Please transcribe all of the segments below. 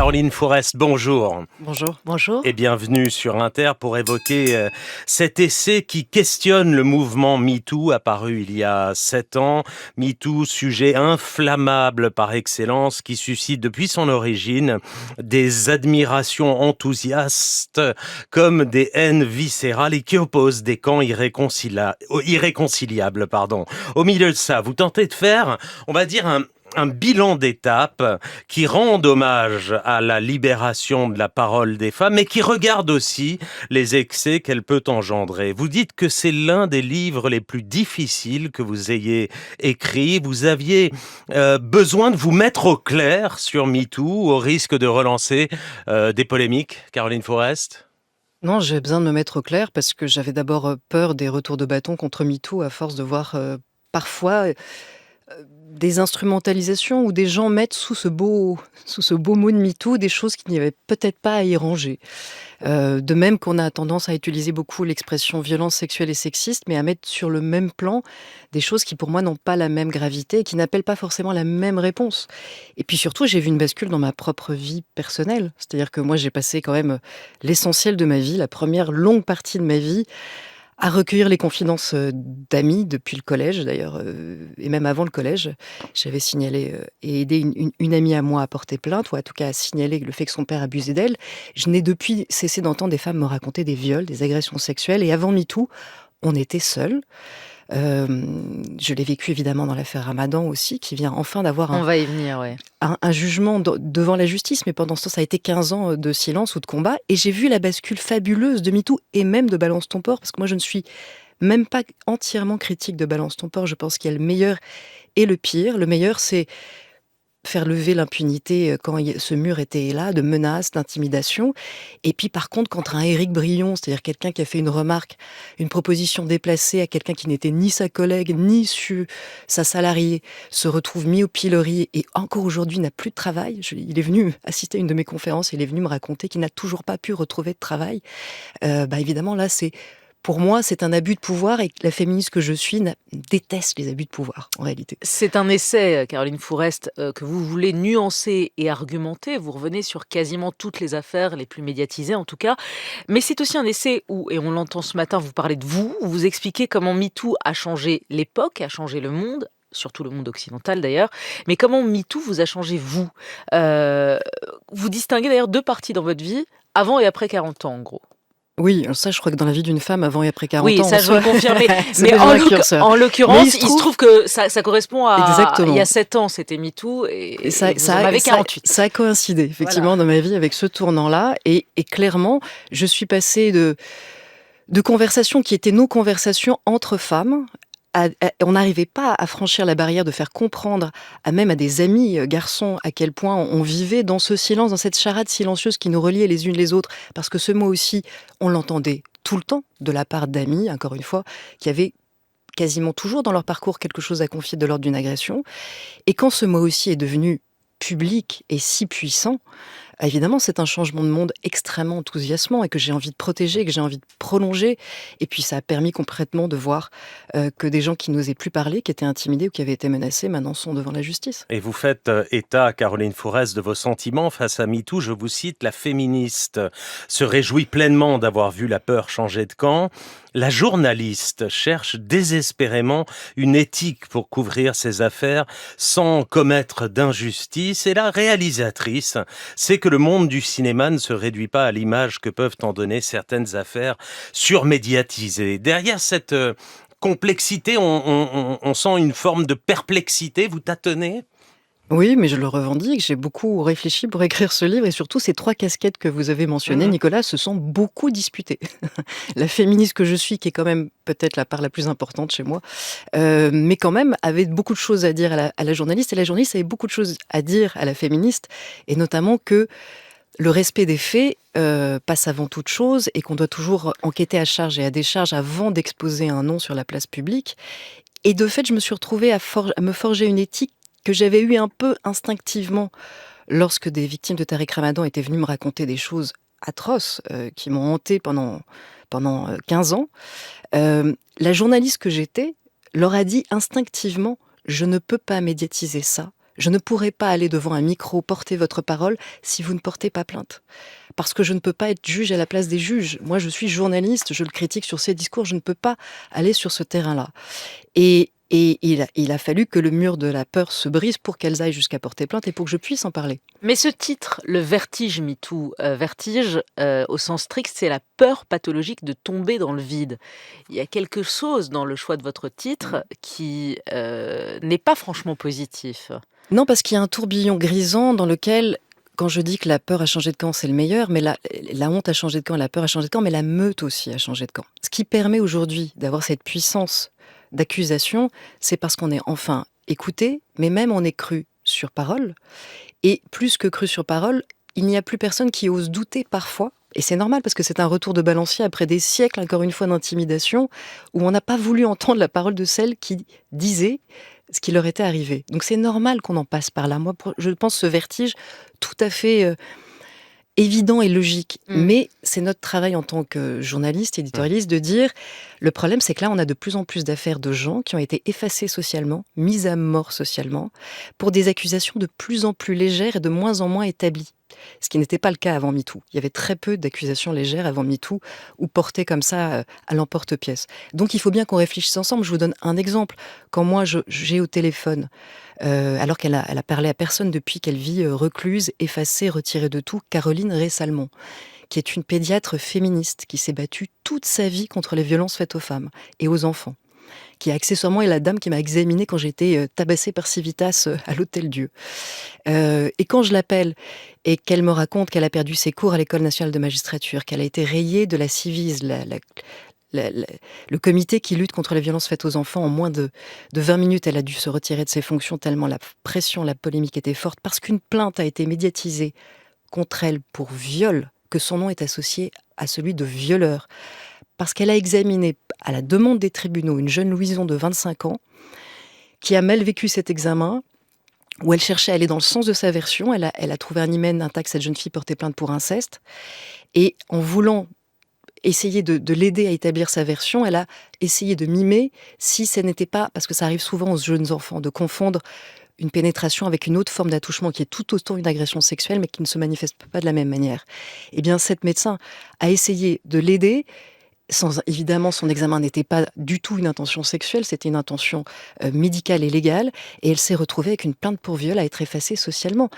Caroline Forest, bonjour. Bonjour. Bonjour. Et bienvenue sur Inter pour évoquer cet essai qui questionne le mouvement MeToo apparu il y a 7 ans. MeToo, sujet inflammable par excellence qui suscite depuis son origine des admirations enthousiastes comme des haines viscérales et qui oppose des camps irréconciliables. Au milieu de ça, vous tentez de faire, on va dire, un bilan d'étape qui rend hommage à la libération de la parole des femmes, mais qui regarde aussi les excès qu'elle peut engendrer. Vous dites que c'est l'un des livres les plus difficiles que vous ayez écrit. Vous aviez besoin de vous mettre au clair sur MeToo, au risque de relancer des polémiques, Caroline Forest ? Non, j'ai besoin de me mettre au clair parce que j'avais d'abord peur des retours de bâton contre MeToo à force de voir parfois des instrumentalisations où des gens mettent sous ce beau mot de MeToo des choses qui n'y avaient peut-être pas à y ranger. De même qu'on a tendance à utiliser beaucoup l'expression violence sexuelle et sexiste, mais à mettre sur le même plan des choses qui pour moi n'ont pas la même gravité et qui n'appellent pas forcément la même réponse. Et puis surtout, j'ai vu une bascule dans ma propre vie personnelle. C'est-à-dire que moi, j'ai passé quand même l'essentiel de ma vie, la première longue partie de ma vie, à recueillir les confidences d'amis depuis le collège d'ailleurs, et même avant le collège. J'avais signalé et aidé une amie à moi à porter plainte, ou en tout cas à signaler le fait que son père abusait d'elle. Je n'ai depuis cessé d'entendre des femmes me raconter des viols, des agressions sexuelles, et avant MeToo, on était seuls. Je l'ai vécu évidemment dans l'affaire Ramadan aussi, qui vient enfin d'avoir On va y venir, ouais. un jugement devant la justice, mais pendant ce temps, ça a été 15 ans de silence ou de combat, et j'ai vu la bascule fabuleuse de MeToo et même de Balance ton porc, parce que moi je ne suis même pas entièrement critique de Balance ton porc. Je pense qu'il y a le meilleur et le pire. Le meilleur, c'est faire lever l'impunité quand ce mur était là, de menaces, d'intimidation. Et puis par contre, quand un Éric Brion, c'est-à-dire quelqu'un qui a fait une remarque, une proposition déplacée à quelqu'un qui n'était ni sa collègue, ni sa salariée, se retrouve mis au pilori et encore aujourd'hui n'a plus de travail. Il est venu assister à une de mes conférences, il est venu me raconter qu'il n'a toujours pas pu retrouver de travail. Évidemment, là, pour moi, c'est un abus de pouvoir, et la féministe que je suis déteste les abus de pouvoir, en réalité. C'est un essai, Caroline Forest, que vous voulez nuancer et argumenter. Vous revenez sur quasiment toutes les affaires les plus médiatisées, en tout cas. Mais c'est aussi un essai où, et on l'entend ce matin, vous parlez de vous, où vous expliquez comment MeToo a changé l'époque, a changé le monde, surtout le monde occidental d'ailleurs, mais comment MeToo vous a changé vous. Vous distinguez d'ailleurs deux parties dans votre vie, avant et après 40 ans, en gros. Oui, ça, je crois que dans la vie d'une femme, avant et après 40 ans... Oui, ça, je veux le confirmer. C'est Mais déjà un curseur. en l'occurrence, il se trouve que ça correspond à... Exactement. Il y a 7 ans, c'était MeToo, et ça, vous en avez 48. Ça a coïncidé, effectivement, dans ma vie avec ce tournant-là. Et clairement, je suis passée de conversations qui étaient nos conversations entre femmes. On n'arrivait pas à franchir la barrière de faire comprendre même à des amis garçons à quel point on vivait dans ce silence, dans cette charade silencieuse qui nous reliait les unes les autres, parce que ce mot aussi, on l'entendait tout le temps de la part d'amis, encore une fois, qui avaient quasiment toujours dans leur parcours quelque chose à confier de l'ordre d'une agression. Et quand ce mot aussi est devenu public et si puissant, évidemment, c'est un changement de monde extrêmement enthousiasmant et que j'ai envie de protéger, que j'ai envie de prolonger. Et puis, ça a permis concrètement de voir que des gens qui n'osaient plus parler, qui étaient intimidés ou qui avaient été menacés, maintenant sont devant la justice. Et vous faites état, Caroline Forest, de vos sentiments face à MeToo. Je vous cite, la féministe se réjouit pleinement d'avoir vu la peur changer de camp. La journaliste cherche désespérément une éthique pour couvrir ses affaires sans commettre d'injustice. Et la réalisatrice sait que le monde du cinéma ne se réduit pas à l'image que peuvent en donner certaines affaires surmédiatisées. Derrière cette complexité, on sent une forme de perplexité. Vous tâtonnez ? Oui, mais je le revendique. J'ai beaucoup réfléchi pour écrire ce livre, et surtout ces 3 casquettes que vous avez mentionnées, Nicolas, se sont beaucoup disputées. La féministe que je suis, qui est quand même peut-être la part la plus importante chez moi, mais quand même avait beaucoup de choses à dire à la journaliste, et la journaliste avait beaucoup de choses à dire à la féministe, et notamment que le respect des faits passe avant toute chose, et qu'on doit toujours enquêter à charge et à décharge avant d'exposer un nom sur la place publique. Et de fait, je me suis retrouvée à me forger une éthique que j'avais eu un peu instinctivement lorsque des victimes de Tariq Ramadan étaient venues me raconter des choses atroces qui m'ont hantée pendant 15 ans. La journaliste que j'étais leur a dit instinctivement « je ne peux pas médiatiser ça Je ne pourrai pas aller devant un micro, porter votre parole si vous ne portez pas plainte. Parce que je ne peux pas être juge à la place des juges. Moi, je suis journaliste, je le critique sur ses discours, je ne peux pas aller sur ce terrain-là. Et il a fallu que le mur de la peur se brise pour qu'elles aillent jusqu'à porter plainte et pour que je puisse en parler. Mais ce titre, le vertige MeToo, vertige, au sens strict, c'est la peur pathologique de tomber dans le vide. Il y a quelque chose dans le choix de votre titre qui n'est pas franchement positif. Non, parce qu'il y a un tourbillon grisant dans lequel, quand je dis que la peur a changé de camp, c'est le meilleur, mais la honte a changé de camp, la peur a changé de camp, mais la meute aussi a changé de camp. Ce qui permet aujourd'hui d'avoir cette puissance d'accusation, c'est parce qu'on est enfin écouté, mais même on est cru sur parole. Et plus que cru sur parole, il n'y a plus personne qui ose douter parfois. Et c'est normal parce que c'est un retour de balancier après des siècles, encore une fois, d'intimidation, où on n'a pas voulu entendre la parole de celle qui disait ce qui leur était arrivé. Donc c'est normal qu'on en passe par là. Moi, je pense ce vertige tout à fait évident et logique. Mais c'est notre travail en tant que journaliste, éditorialiste, de dire, le problème c'est que là on a de plus en plus d'affaires de gens qui ont été effacés socialement, mis à mort socialement, pour des accusations de plus en plus légères et de moins en moins établies. Ce qui n'était pas le cas avant MeToo. Il y avait très peu d'accusations légères avant MeToo ou portées comme ça à l'emporte-pièce. Donc il faut bien qu'on réfléchisse ensemble. Je vous donne un exemple. Quand moi j'ai au téléphone, alors qu'elle a parlé à personne depuis qu'elle vit recluse, effacée, retirée de tout, Caroline Rey-Salmon, qui est une pédiatre féministe qui s'est battue toute sa vie contre les violences faites aux femmes et aux enfants, qui accessoirement est la dame qui m'a examinée quand j'ai été tabassée par Civitas à l'Hôtel-Dieu. Et quand je l'appelle et qu'elle me raconte qu'elle a perdu ses cours à l'École nationale de magistrature, qu'elle a été rayée de la Civise, le comité qui lutte contre les violences faites aux enfants, en moins de 20 minutes, elle a dû se retirer de ses fonctions tellement la pression, la polémique était forte, parce qu'une plainte a été médiatisée contre elle pour viol, que son nom est associé à celui de violeur. Parce qu'elle a examiné, à la demande des tribunaux, une jeune Louison de 25 ans, qui a mal vécu cet examen, où elle cherchait à aller dans le sens de sa version. Elle a trouvé un hymen intact, cette jeune fille portait plainte pour inceste. Et en voulant essayer de l'aider à établir sa version, elle a essayé de mimer si ce n'était pas, parce que ça arrive souvent aux jeunes enfants, de confondre une pénétration avec une autre forme d'attouchement qui est tout autant une agression sexuelle, mais qui ne se manifeste pas de la même manière. Eh bien, cette médecin a essayé de l'aider. Évidemment, son examen n'était pas du tout une intention sexuelle, c'était une intention médicale et légale, et elle s'est retrouvée avec une plainte pour viol à être effacée socialement.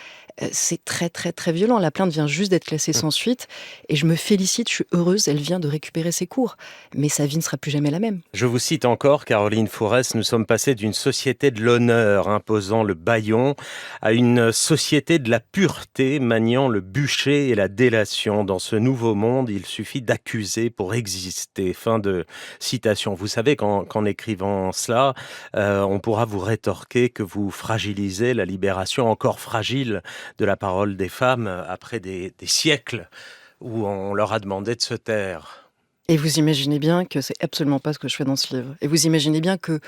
C'est très très très violent. La plainte vient juste d'être classée sans suite, et je me félicite, je suis heureuse, elle vient de récupérer ses cours. Mais sa vie ne sera plus jamais la même. Je vous cite encore, Caroline Fourest, nous sommes passés d'une société de l'honneur imposant le bâillon à une société de la pureté maniant le bûcher et la délation. Dans ce nouveau monde, il suffit d'accuser pour exister. Fin de citation. Vous savez qu'en écrivant cela, on pourra vous rétorquer que vous fragilisez la libération encore fragile de la parole des femmes après des siècles où on leur a demandé de se taire. Et vous imaginez bien que c'est absolument pas ce que je fais dans ce livre. Et vous imaginez bien que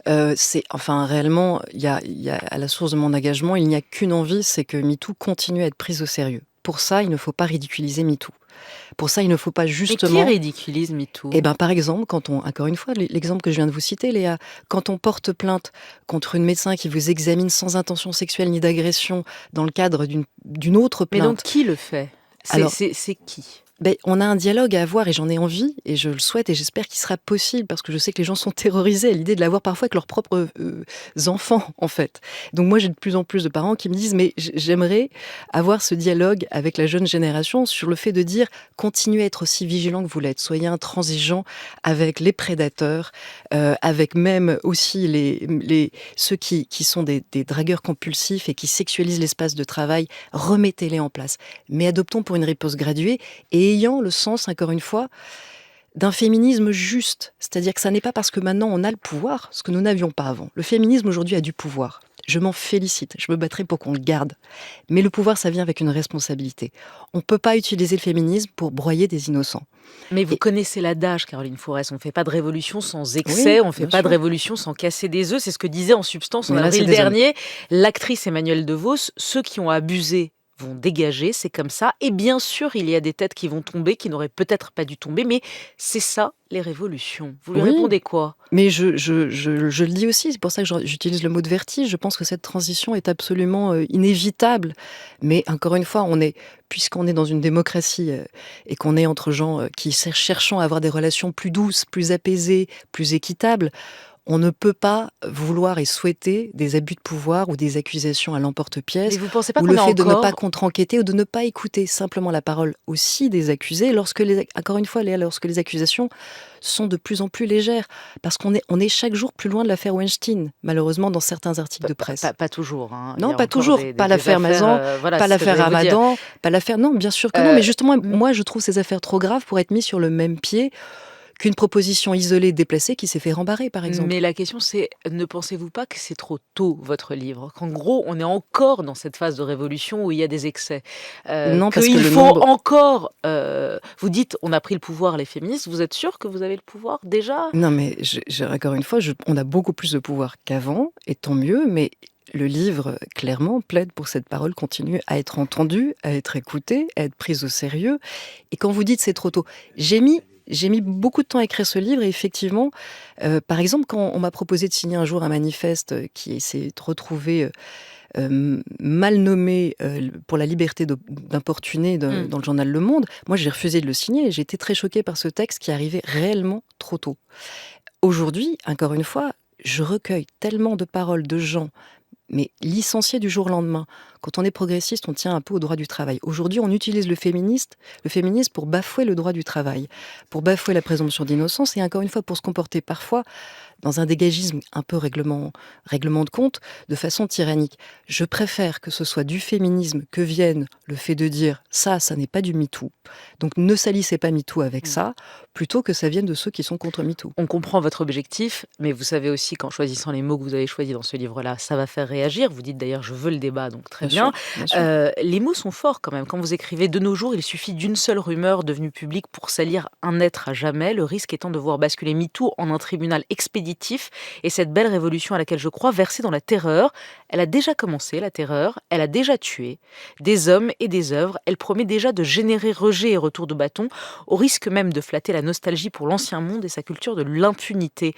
réellement, il y a à la source de mon engagement, il n'y a qu'une envie, c'est que MeToo continue à être prise au sérieux. Pour ça, il ne faut pas ridiculiser MeToo. Pour ça, il ne faut pas justement... Et qui ridiculise MeToo ? Eh ben, par exemple, encore une fois, l'exemple que je viens de vous citer, Léa, quand on porte plainte contre une médecin qui vous examine sans intention sexuelle ni d'agression dans le cadre d'une autre plainte... Mais donc, qui le fait ? C'est qui ? On a un dialogue à avoir et j'en ai envie et je le souhaite et j'espère qu'il sera possible parce que je sais que les gens sont terrorisés à l'idée de l'avoir parfois avec leurs propres enfants en fait. Donc moi j'ai de plus en plus de parents qui me disent mais j'aimerais avoir ce dialogue avec la jeune génération sur le fait de dire continuez à être aussi vigilant que vous l'êtes, soyez intransigeants avec les prédateurs, avec même aussi ceux qui sont des dragueurs compulsifs et qui sexualisent l'espace de travail, remettez-les en place. Mais adoptons pour une riposte graduée et ayant le sens, encore une fois, d'un féminisme juste. C'est-à-dire que ça n'est pas parce que maintenant on a le pouvoir, ce que nous n'avions pas avant. Le féminisme aujourd'hui a du pouvoir. Je m'en félicite, je me battrai pour qu'on le garde. Mais le pouvoir, ça vient avec une responsabilité. On ne peut pas utiliser le féminisme pour broyer des innocents. Mais vous connaissez l'adage, Caroline Fourest, on ne fait pas de révolution sans excès, on ne fait pas de révolution sans casser des œufs. C'est ce que disait en substance en avril dernier l'actrice Emmanuelle DeVos. Ceux qui ont abusé vont dégager, c'est comme ça. Et bien sûr, il y a des têtes qui vont tomber, qui n'auraient peut-être pas dû tomber, mais c'est ça les révolutions. Vous lui Oui, répondez quoi? mais je le dis aussi, c'est pour ça que j'utilise le mot de vertige. Je pense que cette transition est absolument inévitable. Mais encore une fois, puisqu'on est dans une démocratie et qu'on est entre gens qui cherchant à avoir des relations plus douces, plus apaisées, plus équitables, on ne peut pas vouloir et souhaiter des abus de pouvoir ou des accusations à Mais l'emporte-pièce, vous pensez pas ou qu'on le est fait de ne pas encore... contre-enquêter ou de ne pas écouter simplement la parole aussi des accusés, encore une fois, Léa, lorsque les accusations sont de plus en plus légères. Parce on est chaque jour plus loin de l'affaire Weinstein, malheureusement, dans certains articles de presse. Pas toujours, hein. Il y Non, a pas encore toujours. Pas des l'affaire affaires, Mazan, voilà, pas c'est ce que l'affaire j'allais vous dire. Ramadan, pas l'affaire... Non, bien sûr que non. Euh, Mais justement, m- moi, je trouve ces affaires trop graves pour être mises sur le même pied qu'une proposition isolée, déplacée, qui s'est fait rembarrer, par exemple. mais la question c'est, ne pensez-vous pas que c'est trop tôt, votre livre? Qu'en gros, on est encore dans cette phase de révolution où il y a des excès? Non, parce que Qu'il le faut nombre... encore... vous dites, on a pris le pouvoir, les féministes. Vous êtes sûr que vous avez le pouvoir déjà? Non, mais encore une fois, on a beaucoup plus de pouvoir qu'avant, et tant mieux, mais le livre, clairement, plaide pour que cette parole continue à être entendue, à être écoutée, à être prise au sérieux. Et quand vous dites c'est trop tôt, j'ai mis beaucoup de temps à écrire ce livre, et effectivement, par exemple, quand on m'a proposé de signer un jour un manifeste qui s'est retrouvé mal nommé pour la liberté d'importuner Hmm. dans le journal Le Monde, moi j'ai refusé de le signer, et j'ai été très choquée par ce texte qui arrivait réellement trop tôt. Aujourd'hui, encore une fois, je recueille tellement de paroles de gens, mais licenciés du jour au lendemain. Quand on est progressiste, on tient un peu au droit du travail. Aujourd'hui, on utilise le féminisme pour bafouer le droit du travail, pour bafouer la présomption d'innocence, et encore une fois, pour se comporter parfois dans un dégagisme un peu règlement de compte, de façon tyrannique. Je préfère que ce soit du féminisme que vienne le fait de dire ça n'est pas du MeToo, donc ne salissez pas MeToo avec ça, plutôt que ça vienne de ceux qui sont contre MeToo. On comprend votre objectif, mais vous savez aussi qu'en choisissant les mots que vous avez choisis dans ce livre-là, ça va faire réagir. Vous dites d'ailleurs, je veux le débat, donc très Bien sûr, bien. bien sûr. Les mots sont forts quand même. Quand vous écrivez de nos jours, il suffit d'une seule rumeur devenue publique pour salir un être à jamais, le risque étant de voir basculer MeToo en un tribunal expéditif. Et cette belle révolution à laquelle je crois, versée dans la terreur, elle a déjà commencé, la terreur, elle a déjà tué des hommes et des œuvres. Elle promet déjà de générer rejet et retour de bâton, au risque même de flatter la nostalgie pour l'ancien monde et sa culture de l'impunité.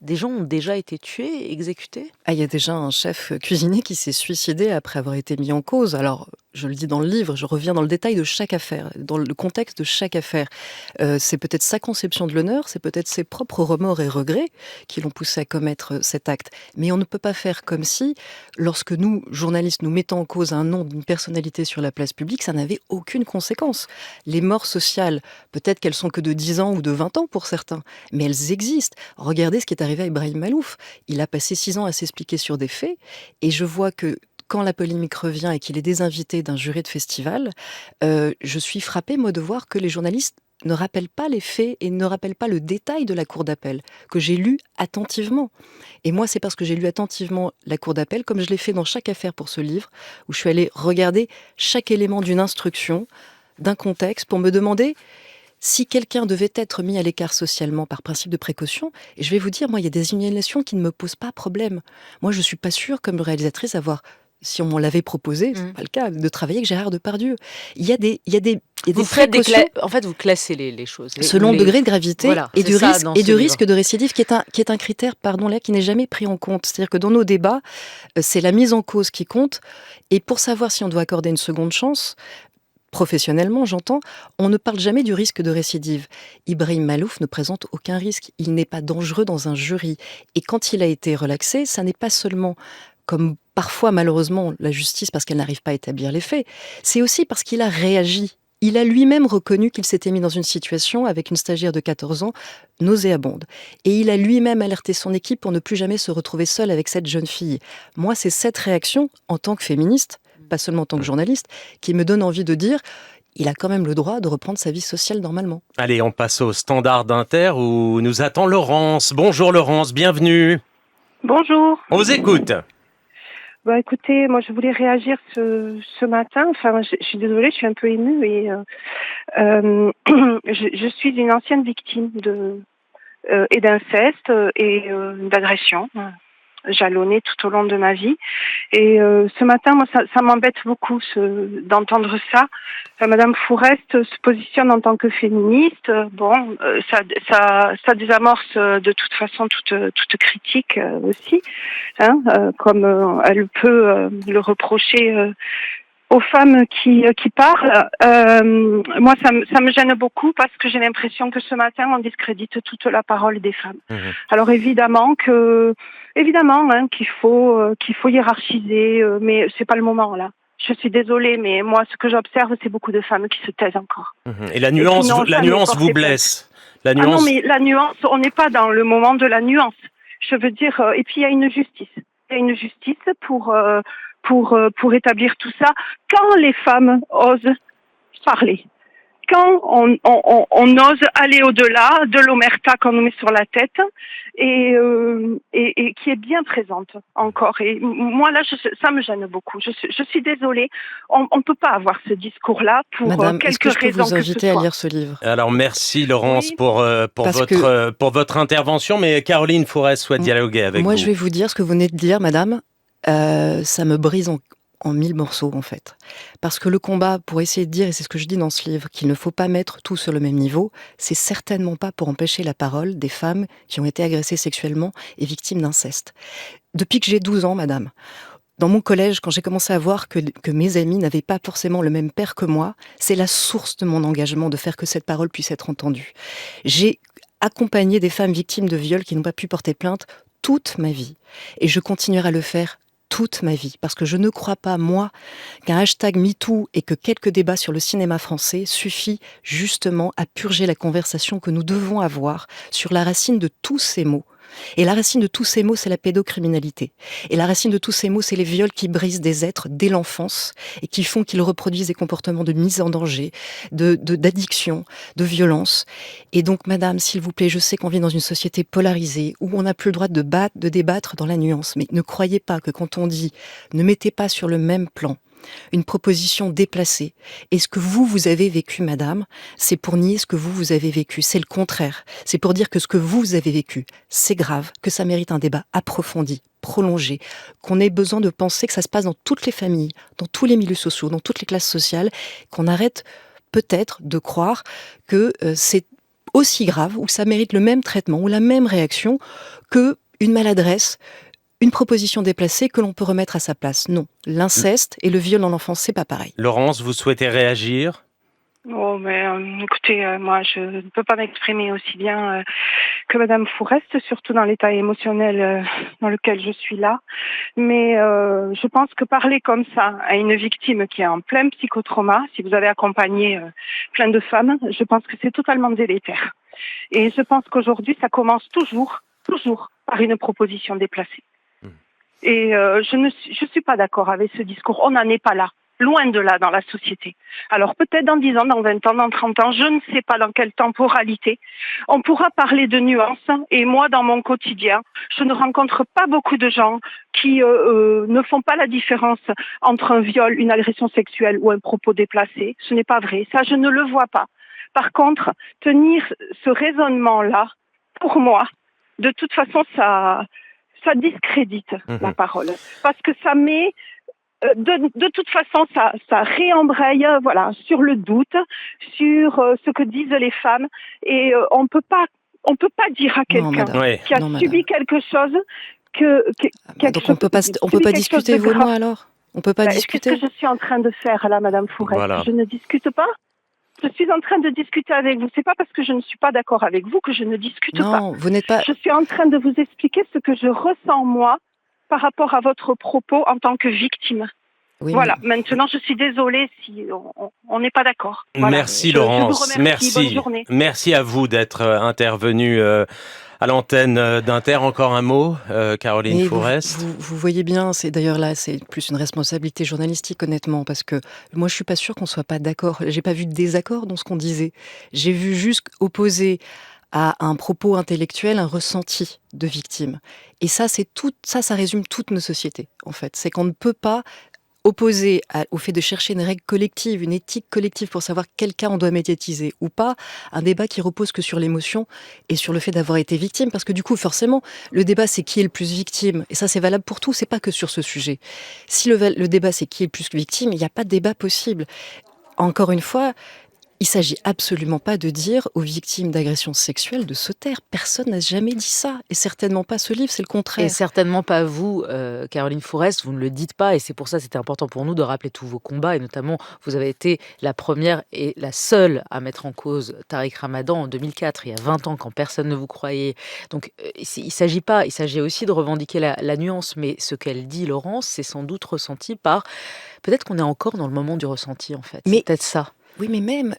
Des gens ont déjà été tués, exécutés? Ah, il y a déjà un chef cuisinier qui s'est suicidé après avoir été mis en cause. Alors, je le dis dans le livre, je reviens dans le détail de chaque affaire, dans le contexte de chaque affaire. C'est peut-être sa conception de l'honneur, c'est peut-être ses propres remords et regrets qui l'ont poussé à commettre cet acte. Mais on ne peut pas faire comme si, lorsque nous, journalistes, nous mettons en cause un nom d'une personnalité sur la place publique, ça n'avait aucune conséquence. Les morts sociales, peut-être qu'elles sont que de 10 ans ou de 20 ans pour certains, mais elles existent. Regardez ce qui est arrivé à Ibrahim Malouf. Il a passé 6 ans à s'expliquer sur des faits, et je vois que quand la polémique revient et qu'il est désinvité d'un jury de festival, je suis frappée, moi, de voir que les journalistes ne rappellent pas les faits et ne rappellent pas le détail de la cour d'appel, que j'ai lu attentivement. Et moi, c'est parce que j'ai lu attentivement la cour d'appel, comme je l'ai fait dans chaque affaire pour ce livre, où je suis allée regarder chaque élément d'une instruction, d'un contexte, pour me demander si quelqu'un devait être mis à l'écart socialement par principe de précaution. Et je vais vous dire, moi, il y a des signalations qui ne me posent pas problème. Moi, je suis pas sûre, comme réalisatrice, si on m'en l'avait proposé, c'est Mm. pas le cas, de travailler avec Gérard Depardieu. Il y a des Vous faites précautions en fait, vous classez les choses. Ou selon le degré de gravité Voilà, et c'est ça dans et ce du livre. risque de récidive, qui est un critère, pardon, là, qui n'est jamais pris en compte. C'est-à-dire que dans nos débats, c'est la mise en cause qui compte. Et pour savoir si on doit accorder une seconde chance, professionnellement, j'entends, on ne parle jamais du risque de récidive. Ibrahim Malouf ne présente aucun risque. Il n'est pas dangereux dans un jury. Et quand il a été relaxé, ça n'est pas seulement comme parfois, malheureusement, la justice, parce qu'elle n'arrive pas à établir les faits, c'est aussi parce qu'il a réagi. Il a lui-même reconnu qu'il s'était mis dans une situation avec une stagiaire de 14 ans nauséabonde. Et il a lui-même alerté son équipe pour ne plus jamais se retrouver seul avec cette jeune fille. Moi, c'est cette réaction, en tant que féministe, pas seulement en tant que journaliste, qui me donne envie de dire, il a quand même le droit de reprendre sa vie sociale normalement. Allez, on passe au standard d'Inter où nous attend Laurence. Bonjour Laurence, bienvenue. Bonjour. On vous écoute. Bah écoutez, moi je voulais réagir ce matin. Enfin, je suis désolée, je suis un peu émue et je suis une ancienne victime de et d'inceste et d'agression. jalonné tout au long de ma vie. Et ce matin, moi, ça m'embête beaucoup d'entendre ça. Madame Fourest se positionne en tant que féministe. Ça désamorce de toute façon toute critique aussi, hein, comme elle peut le reprocher aux femmes qui parlent. Moi, ça me gêne beaucoup parce que j'ai l'impression que ce matin, on discrédite toute la parole des femmes. Alors évidemment, qu'il faut hiérarchiser, mais c'est pas le moment là. Je suis désolée, mais moi, ce que j'observe, c'est beaucoup de femmes qui se taisent encore. Et la nuance, vous blesse. La nuance... Ah non, mais la nuance, on n'est pas dans le moment de la nuance. Je veux dire, et puis il y a une justice. Il y a une justice pour établir tout ça. Quand les femmes osent parler, quand on ose aller au-delà de l'omerta qu'on nous met sur la tête et qui est bien présente encore. Et moi là, ça me gêne beaucoup. Je suis désolée. On peut pas avoir ce discours-là pour Madame, est-ce que quelques je peux raisons vous que ce inviter à soit. lire ce livre? Alors merci Laurence Oui. pour votre intervention, mais Caroline Fourest souhaite dialoguer avec Moi, vous. je vais vous dire ce que vous venez de dire, madame. Ça me brise en 1000 morceaux, en fait. Parce que le combat pour essayer de dire, et c'est ce que je dis dans ce livre, qu'il ne faut pas mettre tout sur le même niveau, c'est certainement pas pour empêcher la parole des femmes qui ont été agressées sexuellement et victimes d'inceste. Depuis que j'ai 12 ans, madame, dans mon collège, quand j'ai commencé à voir que mes amis n'avaient pas forcément le même père que moi, c'est la source de mon engagement de faire que cette parole puisse être entendue. J'ai accompagné des femmes victimes de viols qui n'ont pas pu porter plainte toute ma vie. Et je continuerai à le faire toute ma vie, parce que je ne crois pas, moi, qu'un hashtag MeToo et que quelques débats sur le cinéma français suffit justement à purger la conversation que nous devons avoir sur la racine de tous ces mots. Et la racine de tous ces mots, c'est la pédocriminalité. Et la racine de tous ces mots, c'est les viols qui brisent des êtres dès l'enfance et qui font qu'ils reproduisent des comportements de mise en danger, d'addiction, de violence. Et donc, madame, s'il vous plaît, je sais qu'on vit dans une société polarisée où on n'a plus le droit de débattre dans la nuance. Mais ne croyez pas que quand on dit « ne mettez pas sur le même plan », une proposition déplacée. Et ce que vous avez vécu, madame, c'est pour nier ce que vous avez vécu. C'est le contraire. C'est pour dire que ce que vous avez vécu, c'est grave, que ça mérite un débat approfondi, prolongé, qu'on ait besoin de penser que ça se passe dans toutes les familles, dans tous les milieux sociaux, dans toutes les classes sociales, qu'on arrête peut-être de croire que c'est aussi grave, ou ça mérite le même traitement, ou la même réaction que une maladresse, une proposition déplacée que l'on peut remettre à sa place. Non, l'inceste et le viol dans l'enfance, c'est pas pareil. Laurence, vous souhaitez réagir ? Oh, mais écoutez, moi, je ne peux pas m'exprimer aussi bien que Madame Fourest, surtout dans l'état émotionnel dans lequel je suis là. Mais je pense que parler comme ça à une victime qui est en plein psychotrauma, si vous avez accompagné plein de femmes, je pense que c'est totalement délétère. Et je pense qu'aujourd'hui, ça commence toujours par une proposition déplacée. Et je suis pas d'accord avec ce discours. On n'en est pas là. Loin de là dans la société. Alors peut-être dans 10 ans, dans 20 ans, dans 30 ans, je ne sais pas dans quelle temporalité, on pourra parler de nuances. Et moi, dans mon quotidien, je ne rencontre pas beaucoup de gens qui ne font pas la différence entre un viol, une agression sexuelle ou un propos déplacé. Ce n'est pas vrai. Ça, je ne le vois pas. Par contre, tenir ce raisonnement-là, pour moi, de toute façon, ça discrédite la parole. Parce que ça met... De toute façon, ça réembraye, voilà, sur le doute, sur ce que disent les femmes, et on peut pas dire à quelqu'un qui a subi quelque chose donc on peut pas discuter vous et moi alors. On peut pas discuter. Qu'est-ce que je suis en train de faire là, Madame Fourest? Voilà. Je ne discute pas. Je suis en train de discuter avec vous. C'est pas parce que je ne suis pas d'accord avec vous que je ne discute pas. Non, vous n'êtes pas. Je suis en train de vous expliquer ce que je ressens moi par rapport à votre propos en tant que victime. Oui, voilà, maintenant je suis désolée si on n'est pas d'accord. Voilà. Merci Laurence, je vous remercie. Bonne journée. Merci à vous d'être intervenue à l'antenne d'Inter. Encore un mot, Caroline Fourest. Vous voyez bien, c'est d'ailleurs là, c'est plus une responsabilité journalistique honnêtement, parce que moi je suis pas sûre qu'on soit pas d'accord. J'ai pas vu de désaccord dans ce qu'on disait. J'ai vu juste opposer à un propos intellectuel, un ressenti de victime. Et ça, ça résume toutes nos sociétés, en fait. C'est qu'on ne peut pas opposé au fait de chercher une règle collective, une éthique collective pour savoir quel cas on doit médiatiser ou pas, un débat qui repose que sur l'émotion et sur le fait d'avoir été victime. Parce que du coup, forcément, le débat, c'est qui est le plus victime. Et ça, c'est valable pour tout, c'est pas que sur ce sujet. Si le débat, c'est qui est le plus victime, il n'y a pas de débat possible. Encore une fois, il s'agit absolument pas de dire aux victimes d'agressions sexuelles de se taire. Personne n'a jamais dit ça. Et certainement pas ce livre, c'est le Et contraire. certainement pas vous, Caroline Fourest, vous ne le dites pas et c'est pour ça que c'était important pour nous de rappeler tous vos combats et notamment vous avez été la première et la seule à mettre en cause Tariq Ramadan en 2004, il y a 20 ans quand personne ne vous croyait. Donc il s'agit aussi de revendiquer la nuance, mais ce qu'elle dit, Laurence, c'est sans doute ressenti par... Peut-être qu'on est encore dans le moment du ressenti en fait, c'est Mais peut-être ça. oui, mais même,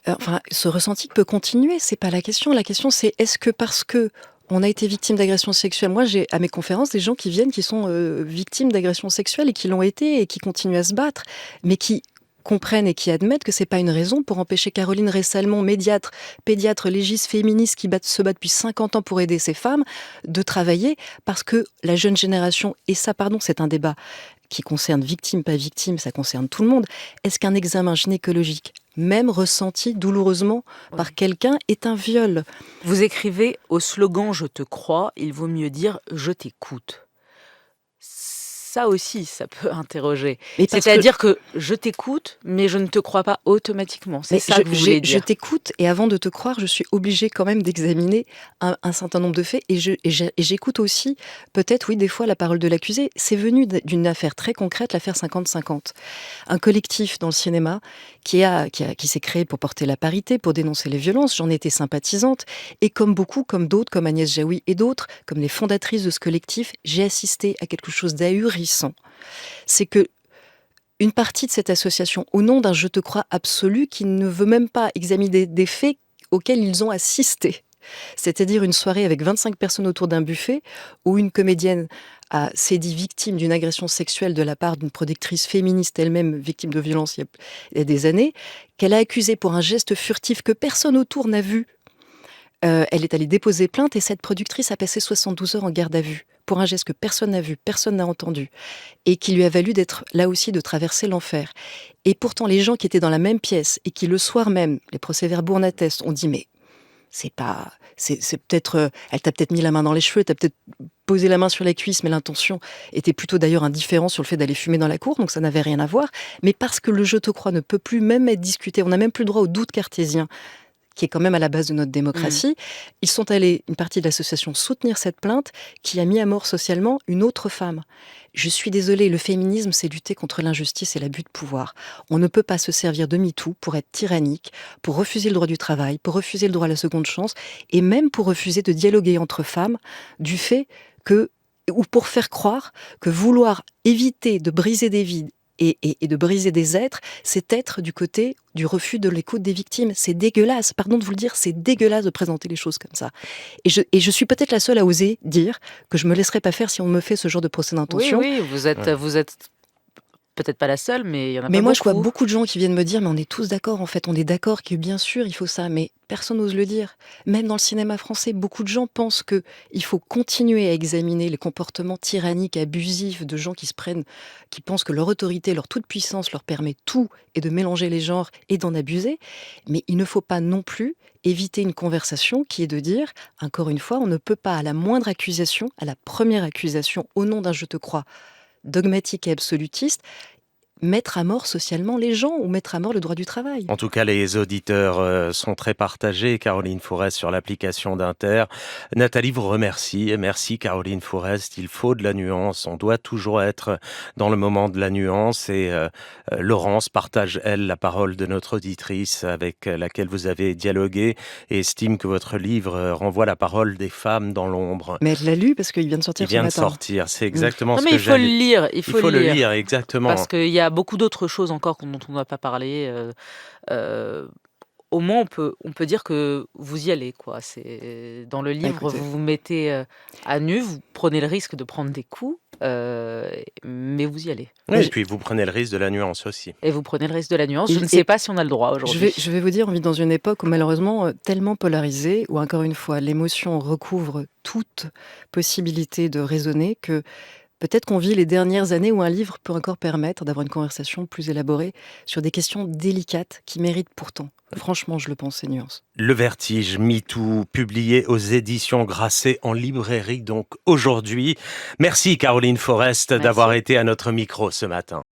ce ressenti peut continuer, c'est pas la question. La question, c'est est-ce que parce que on a été victime d'agressions sexuelles, moi j'ai à mes conférences des gens qui viennent qui sont victimes d'agressions sexuelles et qui l'ont été et qui continuent à se battre, mais qui comprennent et qui admettent que c'est pas une raison pour empêcher Caroline Rey-Salmon, pédiatre légiste féministe qui se bat depuis 50 ans pour aider ces femmes, de travailler parce que la jeune génération, et ça, pardon, c'est un débat qui concerne victime, pas victime, ça concerne tout le monde. Est-ce qu'un examen gynécologique, même ressenti douloureusement par Oui. quelqu'un, est un viol? Vous écrivez au slogan Je te crois, il vaut mieux dire Je t'écoute. Ça aussi, ça peut interroger. Mais parce que C'est-à-dire que je t'écoute, mais je ne te crois pas automatiquement. C'est mais ça que vous voulez je dire. t'écoute et avant de te croire, je suis obligée quand même d'examiner un certain nombre de faits et j'écoute aussi peut-être, oui, des fois la parole de l'accusé. C'est venu d'une affaire très concrète, l'affaire 50-50. Un collectif dans le cinéma qui s'est créé pour porter la parité, pour dénoncer les violences. J'en étais sympathisante et comme beaucoup, comme d'autres, comme Agnès Jaoui et d'autres, comme les fondatrices de ce collectif, j'ai assisté à quelque chose d'ahurissant. C'est que une partie de cette association, au nom d'un je te crois absolu, qui ne veut même pas examiner des faits auxquels ils ont assisté. C'est-à-dire une soirée avec 25 personnes autour d'un buffet où une comédienne s'est dit victime d'une agression sexuelle de la part d'une productrice féministe elle-même victime de violence il y a des années, qu'elle a accusée pour un geste furtif que personne autour n'a vu. Elle est allée déposer plainte et cette productrice a passé 72 heures en garde à vue pour un geste que personne n'a vu, personne n'a entendu et qui lui a valu d'être là aussi de traverser l'enfer. Et pourtant les gens qui étaient dans la même pièce et qui le soir même, les procès-verbaux en attestent, ont dit mais c'est pas, c'est peut-être, elle t'a peut-être mis la main dans les cheveux, t'as peut-être posé la main sur la cuisse, mais l'intention était plutôt d'ailleurs indifférente sur le fait d'aller fumer dans la cour, donc ça n'avait rien à voir. Mais parce que le je te crois ne peut plus même être discuté, on n'a même plus le droit au doute cartésien, qui est quand même à la base de notre démocratie, ils sont allés, une partie de l'association, soutenir cette plainte qui a mis à mort socialement une autre femme. Je suis désolée, le féminisme, c'est lutter contre l'injustice et l'abus de pouvoir. On ne peut pas se servir de MeToo pour être tyrannique, pour refuser le droit du travail, pour refuser le droit à la seconde chance, et même pour refuser de dialoguer entre femmes du fait que, ou pour faire croire que vouloir éviter de briser des vies et de briser des êtres, c'est être du côté du refus de l'écoute des victimes. C'est dégueulasse, pardon de vous le dire, c'est dégueulasse de présenter les choses comme ça. Et je suis peut-être la seule à oser dire que je me laisserai pas faire si on me fait ce genre de procès Oui, d'intention. oui, vous êtes peut-être pas la seule, mais il y en a Mais pas moi, je vois beaucoup. beaucoup de gens qui viennent me dire, mais on est tous d'accord, en fait, on est d'accord que bien sûr, il faut ça, mais personne n'ose le dire. Même dans le cinéma français, beaucoup de gens pensent que il faut continuer à examiner les comportements tyranniques, abusifs de gens qui pensent que leur autorité, leur toute-puissance leur permet tout et de mélanger les genres et d'en abuser. Mais il ne faut pas non plus éviter une conversation qui est de dire, encore une fois, on ne peut pas à la moindre accusation, à la première accusation, au nom d'un je te crois, dogmatique et absolutiste, mettre à mort socialement les gens ou mettre à mort le droit du travail. En tout cas, les auditeurs sont très partagés. Caroline Fourest sur l'application d'Inter. Nathalie vous remercie. Merci Caroline Fourest. Il faut de la nuance. On doit toujours être dans le moment de la nuance. Et Laurence partage, elle, la parole de notre auditrice avec laquelle vous avez dialogué et estime que votre livre renvoie la parole des femmes dans l'ombre. Mais elle l'a lu parce qu'il vient de Il sortir ce vient de matin. sortir. C'est exactement Non, ce mais que il faut le j'allais... lire, Il faut le lire, exactement. parce qu'il y a beaucoup d'autres choses encore dont on n'a pas parlé. Au moins, on peut dire que vous y allez, quoi. C'est dans le livre, écoutez. vous vous mettez à nu, vous prenez le risque de prendre des coups, mais vous y allez. Oui, et puis vous prenez le risque de la nuance aussi. Et vous prenez le risque de la nuance. Je Et- ne sais pas si on a le droit aujourd'hui. Je vais vous dire, on vit dans une époque où malheureusement tellement polarisée, où encore une fois l'émotion recouvre toute possibilité de raisonner, que Peut-être qu'on vit les dernières années où un livre peut encore permettre d'avoir une conversation plus élaborée sur des questions délicates qui méritent pourtant, franchement, je le pense, ces nuances. Le Vertige, MeToo, publié aux éditions Grasset en librairie donc aujourd'hui. Merci Caroline Forest d'avoir Merci. été à notre micro ce matin.